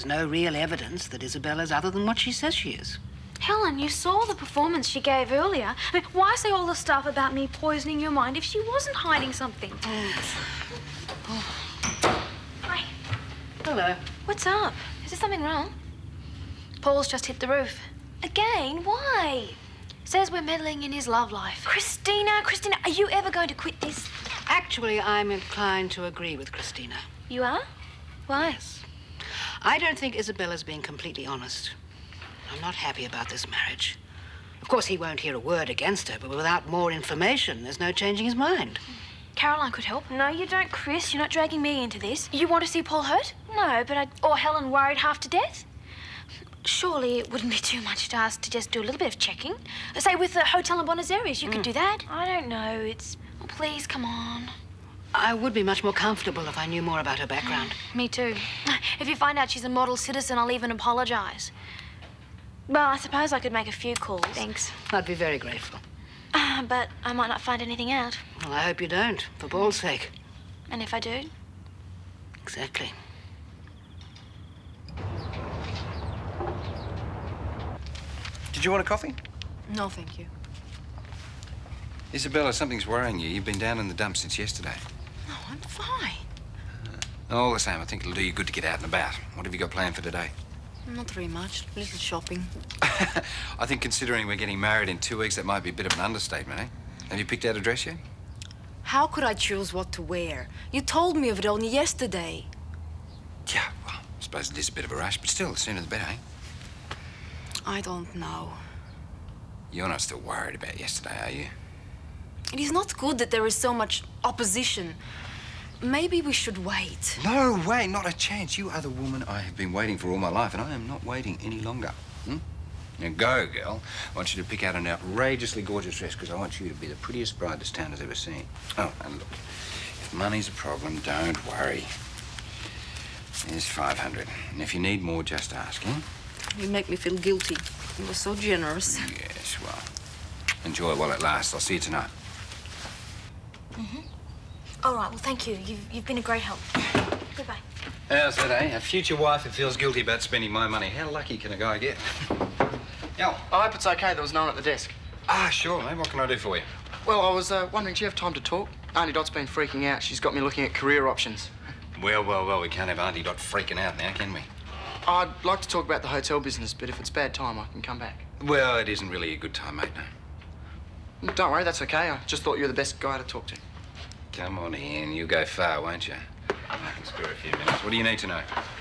no real evidence that Isabella's other than what she says she is. Helen, you saw the performance she gave earlier. I mean, why say all the stuff about me poisoning your mind if she wasn't hiding something? Hi. Hello. What's up? Is there something wrong? Paul's just hit the roof. Again? Why? Says we're meddling in his love life. Christina, are you ever going to quit this? Actually, I'm inclined to agree with Christina. You are? Why? Yes. I don't think Isabella's being completely honest. I'm not happy about this marriage. Of course, he won't hear a word against her, but without more information, there's no changing his mind. Caroline could help. No, you don't, Chris. You're not dragging me into this. You want to see Paul hurt? No, but or Helen worried half to death? Surely it wouldn't be too much to ask to just do a little bit of checking. Say with the hotel in Buenos Aires, you could do that. I don't know. Oh, please, come on. I would be much more comfortable if I knew more about her background. Me too. If you find out she's a model citizen, I'll even apologise. Well, I suppose I could make a few calls. Thanks. I'd be very grateful. But I might not find anything out. Well, I hope you don't, for Paul's sake. And if I do? Exactly. Did you want a coffee? No, thank you. Isabella, something's worrying you. You've been down in the dumps since yesterday. No, I'm fine. All the same, I think it'll do you good to get out and about. What have you got planned for today? Not very much. Little shopping. I think considering we're getting married in 2 weeks, that might be a bit of an understatement, eh? Have you picked out a dress yet? How could I choose what to wear? You told me of it only yesterday. Yeah, well, I suppose it is a bit of a rush, but still, the sooner the better, eh? I don't know. You're not still worried about yesterday, are you? It is not good that there is so much opposition. Maybe we should wait. No way, not a chance. You are the woman I have been waiting for all my life, and I am not waiting any longer. Now go, girl. I want you to pick out an outrageously gorgeous dress because I want you to be the prettiest bride this town has ever seen. Oh, and look, if money's a problem, don't worry. Here's 500. And if you need more, just ask, eh? You make me feel guilty. You were so generous. Yes, well, enjoy it while it lasts. I'll see you tonight. All right, well, thank you. You've been a great help. Goodbye. How's that, eh? A future wife who feels guilty about spending my money. How lucky can a guy get? Nell. I hope it's okay. There was no one at the desk. Ah, sure, mate. What can I do for you? Well, I was wondering, do you have time to talk? Auntie Dot's been freaking out. She's got me looking at career options. Well, we can't have Auntie Dot freaking out now, can we? I'd like to talk about the hotel business, but if it's bad time, I can come back. Well, it isn't really a good time, mate, no. Don't worry, that's okay. I just thought you were the best guy to talk to. Come on in. You'll go far, won't you? I can spare a few minutes. What do you need to know?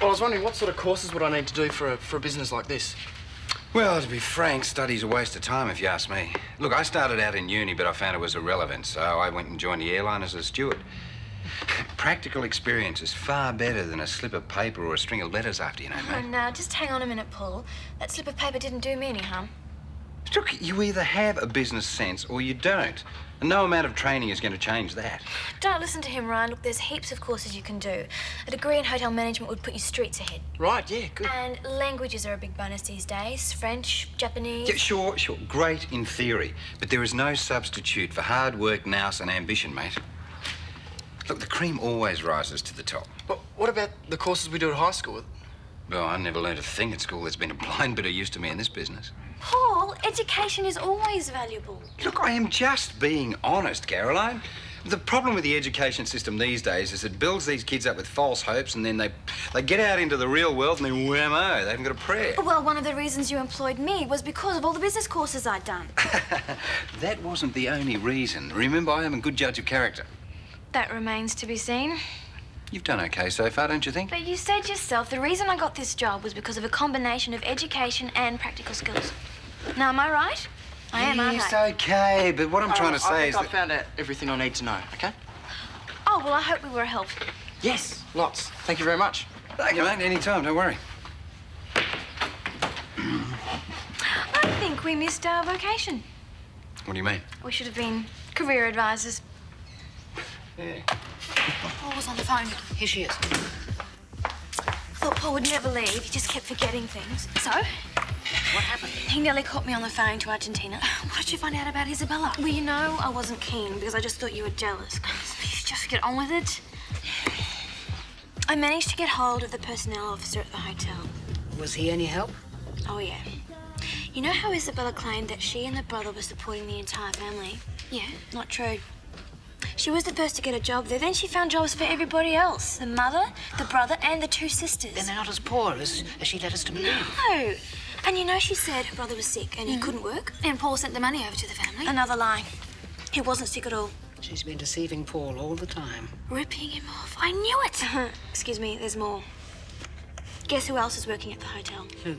Well, I was wondering, what sort of courses would I need to do for a business like this? Well, to be frank, study's a waste of time, if you ask me. Look, I started out in uni, but I found it was irrelevant, so I went and joined the airline as a steward. Practical experience is far better than a slip of paper or a string of letters after you know, mate. Oh, now, just hang on a minute, Paul. That slip of paper didn't do me any harm. Look, you either have a business sense or you don't. And no amount of training is going to change that. Don't listen to him, Ryan. Look, there's heaps of courses you can do. A degree in hotel management would put you streets ahead. Right, yeah, good. And languages are a big bonus these days. French, Japanese... Yeah, sure. Great in theory. But there is no substitute for hard work, nous and ambition, mate. Look, the cream always rises to the top. But what about the courses we do at high school? Well, I never learned a thing at school. There's been a blind bit of use to me in this business. Paul, education is always valuable. Look, I am just being honest, Caroline. The problem with the education system these days is it builds these kids up with false hopes and then they get out into the real world and then whammo, they haven't got a prayer. Well, one of the reasons you employed me was because of all the business courses I'd done. That wasn't the only reason. Remember, I am a good judge of character. That remains to be seen. You've done okay so far, don't you think? But you said yourself the reason I got this job was because of a combination of education and practical skills. Now, am I right? I am, aren't Yes, I? okay, but what I'm trying to say is I that... found out everything I need to know, okay? Oh, well, I hope we were a help. Yes, lots. Thank you very much. Okay, mate, any time, don't worry. I think we missed our vocation. What do you mean? We should have been career advisors. Yeah. Paul was on the phone. Here she is. I thought Paul would never leave. He just kept forgetting things. So? What happened? He nearly caught me on the phone to Argentina. What did you find out about Isabella? Well, you know, I wasn't keen because I just thought you were jealous. Please just get on with it. I managed to get hold of the personnel officer at the hotel. Was he any help? Oh, yeah. You know how Isabella claimed that she and the brother were supporting the entire family? Yeah, not true. She was the first to get a job there. Then she found jobs for everybody else. The mother, the brother, and the two sisters. Then they're not as poor as she led us to believe. No. And you know she said her brother was sick and he couldn't work. And Paul sent the money over to the family. Another lie. He wasn't sick at all. She's been deceiving Paul all the time. Ripping him off. I knew it. Excuse me, there's more. Guess who else is working at the hotel? Who?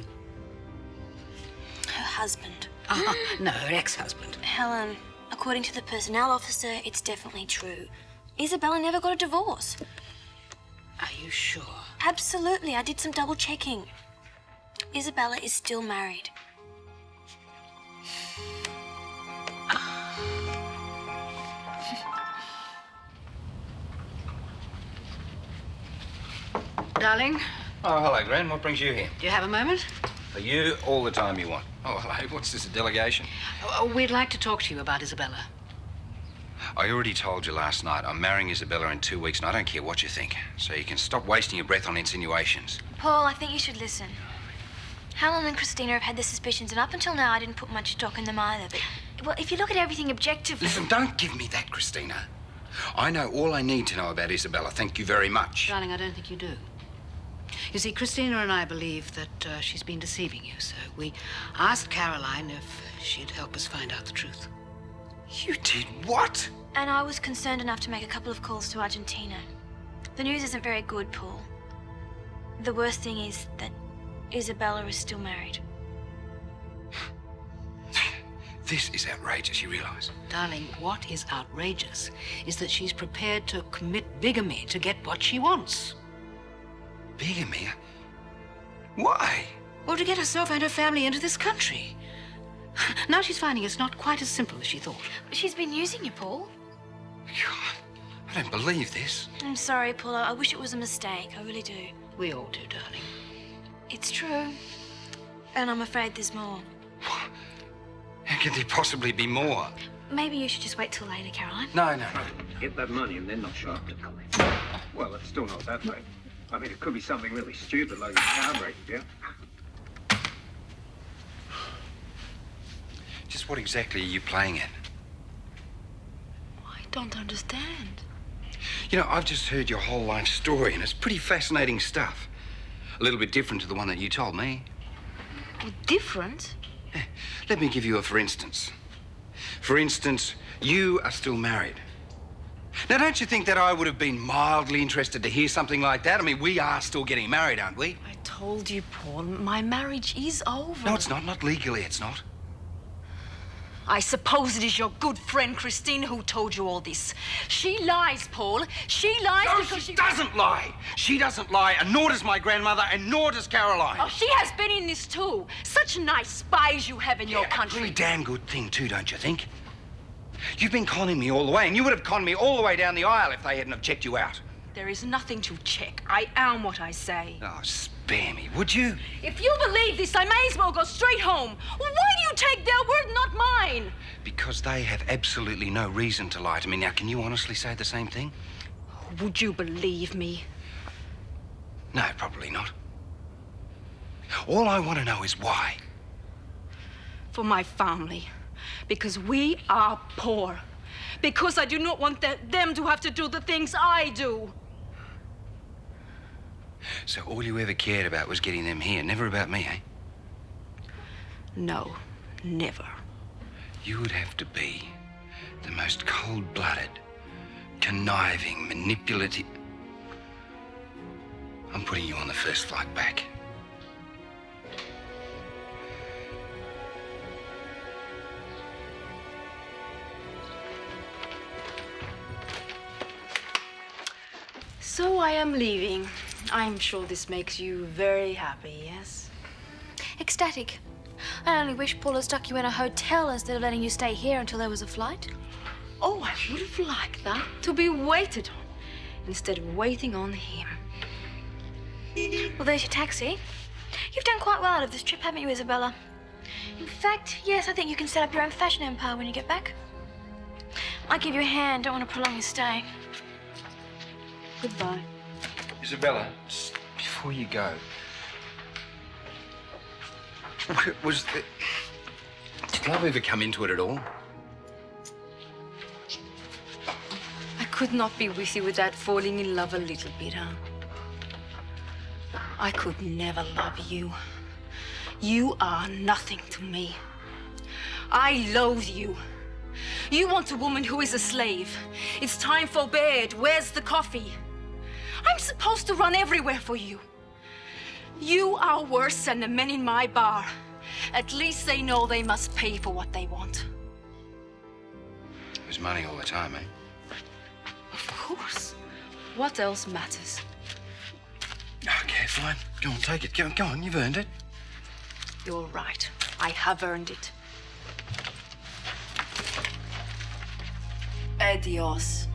Her husband. No, her ex-husband. Helen. According to the personnel officer, it's definitely true. Isabella never got a divorce. Are you sure? Absolutely. I did some double checking. Isabella is still married. Darling, Oh, hello, Gran. What brings you here? do you have a moment? For you, all the time you want. Oh, hello. What's this, a delegation? We'd like to talk to you about Isabella. I already told you last night I'm marrying Isabella in 2 weeks, and I don't care what you think. So you can stop wasting your breath on insinuations. Paul, I think you should listen. Helen and Christina have had their suspicions, and up until now I didn't put much stock in them either. But, well, if you look at everything objectively... Listen, don't give me that, Christina. I know all I need to know about Isabella. Thank you very much. Darling, I don't think you do. You see, Christina and I believe that she's been deceiving you, so we asked Caroline if she'd help us find out the truth. You did what? And I was concerned enough to make a couple of calls to Argentina. The news isn't very good, Paul. The worst thing is that Isabella is still married. This is outrageous, you realise? Darling, what is outrageous is that she's prepared to commit bigamy to get what she wants. Bigamy? Why? Well, to get herself and her family into this country. Now she's finding it's not quite as simple as she thought. She's been using you, Paul. God, I don't believe this. I'm sorry, Paul. I wish it was a mistake. I really do. We all do, darling. It's true. And I'm afraid there's more. How could there possibly be more? Maybe you should just wait till later, Caroline. No. Get that money and then not show up to collect. Well, it's still not that late. I mean, it could be something really stupid like a car breaking down. Just what exactly are you playing at? I don't understand. You know, I've just heard your whole life story, and it's pretty fascinating stuff. A little bit different to the one that you told me. Well, different? Let me give you a for instance. For instance, you are still married. Now, don't you think that I would have been mildly interested to hear something like that? I mean, we are still getting married, aren't we? I told you, Paul, my marriage is over. No, it's not. Not legally, it's not. I suppose it is your good friend Christine who told you all this. She lies, Paul. She lies No, because she doesn't lie. She doesn't lie, and nor does my grandmother, and nor does Caroline. Oh, she has been in this too. Such nice spies you have in your A country. pretty damn good thing too, don't you think? You've been conning me all the way, and you would have conned me all the way down the aisle if they hadn't have checked you out. There is nothing to check. I am what I say. Oh, spare me, would you? If you believe this, I may as well go straight home. Why do you take their word, not mine? Because they have absolutely no reason to lie to me. Now, can you honestly say the same thing? Would you believe me? No, probably not. All I want to know is why. For my family. Because we are poor. Because I do not want them to have to do the things I do. So all you ever cared about was getting them here, never about me, eh? No, never. You would have to be the most cold-blooded, conniving, manipulative... I'm putting you on the first flight back. So I am leaving. I'm sure this makes you very happy, yes? Ecstatic. I only wish Paul had stuck you in a hotel instead of letting you stay here until there was a flight. Oh, I would have liked that. To be waited on, instead of waiting on him. Well, there's your taxi. You've done quite well out of this trip, haven't you, Isabella? In fact, yes, I think you can set up your own fashion empire when you get back. I'll give you a hand. Don't want to prolong your stay. Goodbye. Isabella, just before you go, did love ever come into it at all? I could not be with you without falling in love a little bit, huh? I could never love you. You are nothing to me. I loathe you. You want a woman who is a slave. It's time for bed. Where's the coffee? I'm supposed to run everywhere for you. You are worse than the men in my bar. At least they know they must pay for what they want. It was money all the time, eh? Of course. What else matters? Okay, fine. Go on, take it. Go on, you've earned it. You're right. I have earned it. Adios.